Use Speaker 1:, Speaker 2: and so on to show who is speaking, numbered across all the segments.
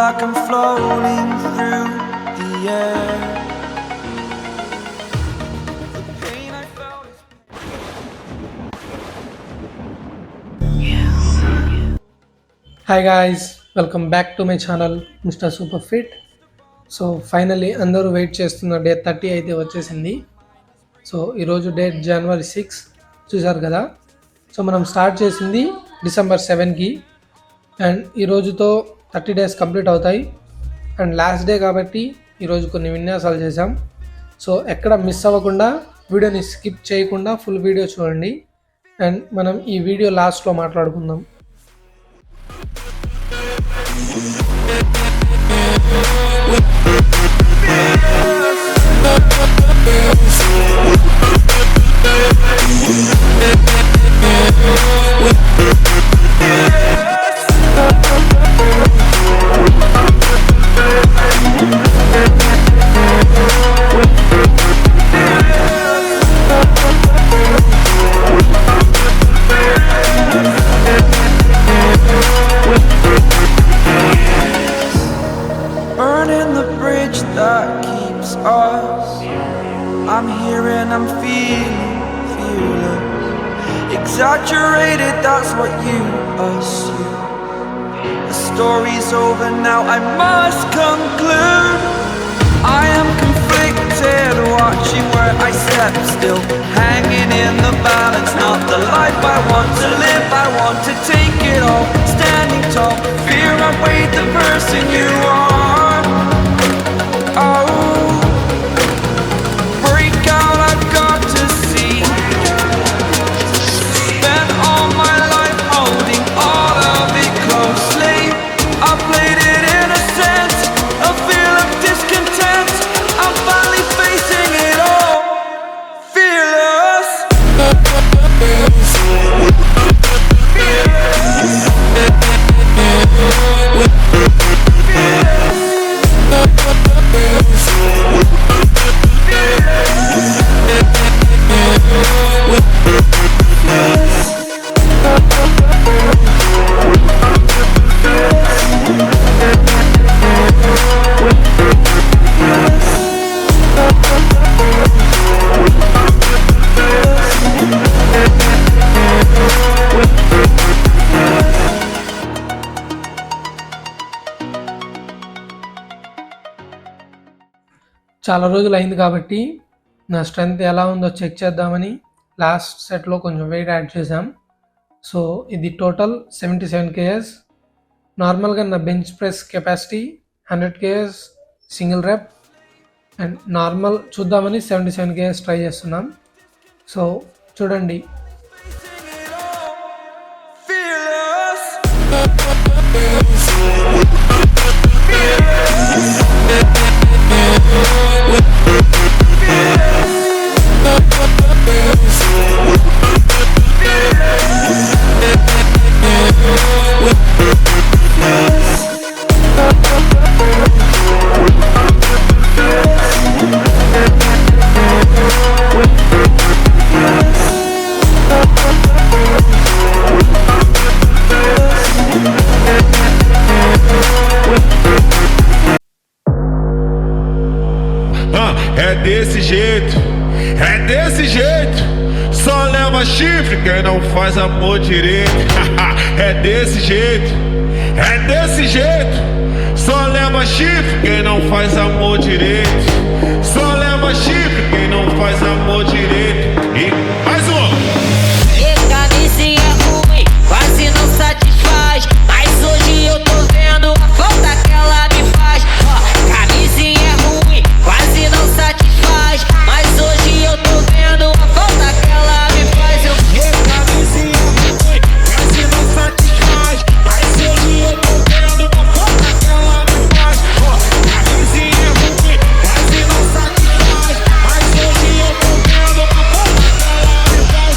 Speaker 1: like I'm floating through the air. The pain I felt is...
Speaker 2: hi guys, welcome back to my channel mister super fit. So finally అందరూ wait చేస్తున్న day 30 అయితే వచ్చేసింది. So ఈరోజు date జనవరి 6 చూసారు కదా. So మనం start చేసింది December 7కి and ఈరోజుతో 30 days complete అవుతాయి. అండ్ లాస్ట్ డే కాబట్టి ఈరోజు కొన్ని విన్యాసాలు చేసాం. సో ఎక్కడ మిస్ అవ్వకుండా వీడియోని స్కిప్ చేయకుండా ఫుల్ వీడియో చూడండి. అండ్ మనం ఈ వీడియో లాస్ట్లో మాట్లాడుకుందాం.
Speaker 1: Burning the bridge that keeps us. I'm here and I'm feeling fearless. Exaggerated, that's what you assume. The story's over now, I must conclude. I am conflicted, watching where I step still, hanging in the balance. Not the life I want to live, I want to take it all. Standing tall, fear I weighed the person you are. Oh, break out, I've got to see. Spent all my life holding all of it closely. I played it innocent, a feel of discontent. I'm finally facing it all, fearless.
Speaker 2: చాలా రోజులు అయింది కాబట్టి నా strength ఎలా ఉందో check చేద్దామని last సెట్లో కొంచెం వెయిట్ యాడ్ చేసాం. సో ఇది టోటల్ 77 kgs. నార్మల్గా నా bench press capacity 100 kgs single rep and normal చూద్దామని 77 kgs ట్రై చేస్తున్నాం. సో చూడండి.
Speaker 3: É desse jeito, só leva chifre quem não faz amor direito. É desse jeito, só leva chifre quem não faz amor direito. Só leva chifre quem não faz amor direito. E mais um.
Speaker 4: Camisinha ruim, quase não satisfaz, mas hoje eu tô vendo a falta que ela me faz. Camisinha ruim, quase não satisfaz, mas hoje eu tô vendo a falta que ela me faz.
Speaker 3: Camisinha ruim, quase não satisfaz, mas hoje eu tô vendo a falta que ela me faz. Camisinha ruim, quase não satisfaz, mas hoje eu tô vendo a falta que ela me faz.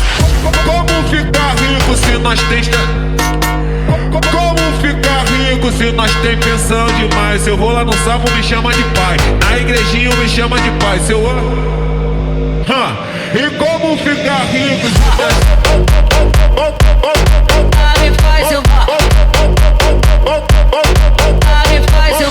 Speaker 3: Como ficar rico se nós tem... Como ficar rico se nós tem pensão demais? Se eu vou lá no salmo me chama de pai, na igrejinha me chama de pai. Se eu... E como ficar rico se nós...
Speaker 4: Me faz eu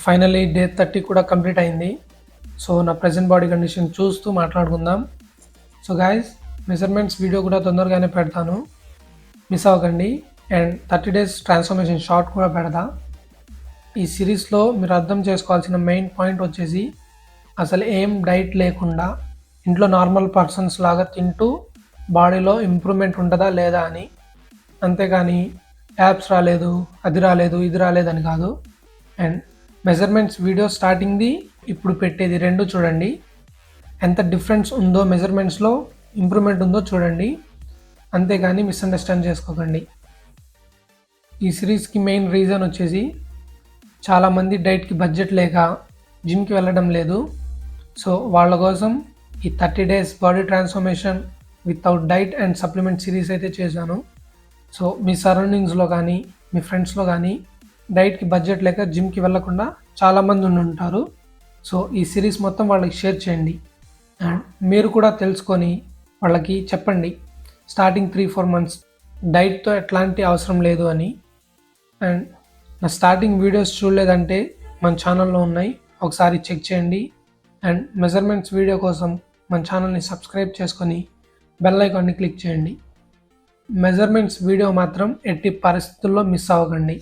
Speaker 2: finally day 30 కూడా complete అయింది. So నా present body condition చూస్తూ మాట్లాడుకుందాం. So guys, measurements video కూడా తొందరగానే పెడతాను, miss అవ్వకండి. And 30 days transformation short కూడా పెడతా. ఈ సిరీస్లో మీరు అర్థం చేసుకోవాల్సిన మెయిన్ పాయింట్ వచ్చేసి అసలు ఏం డైట్ లేకుండా ఇంట్లో నార్మల్ పర్సన్స్ లాగా తింటూ బాడీలో ఇంప్రూవ్మెంట్ ఉంటుందా లేదా అని. అంతేగాని యాప్స్ రాలేదు, అది రాలేదు, ఇది రాలేదని కాదు. అండ్ మెజర్మెంట్స్ వీడియో స్టార్టింగ్ది ఇప్పుడు పెట్టేది రెండు చూడండి, ఎంత డిఫరెన్స్ ఉందో మెజర్మెంట్స్లో ఇంప్రూవ్మెంట్ ఉందో చూడండి. అంతేగాని మిస్అండర్స్టాండ్ చేసుకోకండి. ఈ సిరీస్కి మెయిన్ రీజన్ వచ్చేసి చాలామంది డైట్కి బడ్జెట్ లేక జిమ్కి వెళ్ళడం లేదు. సో వాళ్ళ కోసం ఈ 30 days body transformation without diet and supplement series అయితే చేశాను. సో మీ సరౌండింగ్స్లో కానీ మీ ఫ్రెండ్స్లో కానీ డైట్కి బడ్జెట్ లేక జిమ్కి వెళ్ళకుండా చాలామంది ఉంటారు. సో ఈ సిరీస్ మొత్తం వాళ్ళకి షేర్ చేయండి. అండ్ మీరు కూడా తెలుసుకొని వాళ్ళకి చెప్పండి, స్టార్టింగ్ 3-4 months డైట్తో ఎట్లాంటి అవసరం లేదు అని. అండ్ నా స్టార్టింగ్ వీడియోస్ చూడలేదంటే మన ఛానల్లో ఉన్నాయి, ఒకసారి చెక్ చేయండి. అండ్ మెజర్మెంట్స్ వీడియో కోసం మన ఛానల్ని సబ్స్క్రైబ్ చేసుకొని బెల్ ఐకాన్ని క్లిక్ చేయండి. మెజర్మెంట్స్ వీడియో మాత్రం ఎట్టి పరిస్థితుల్లో మిస్ అవ్వకండి.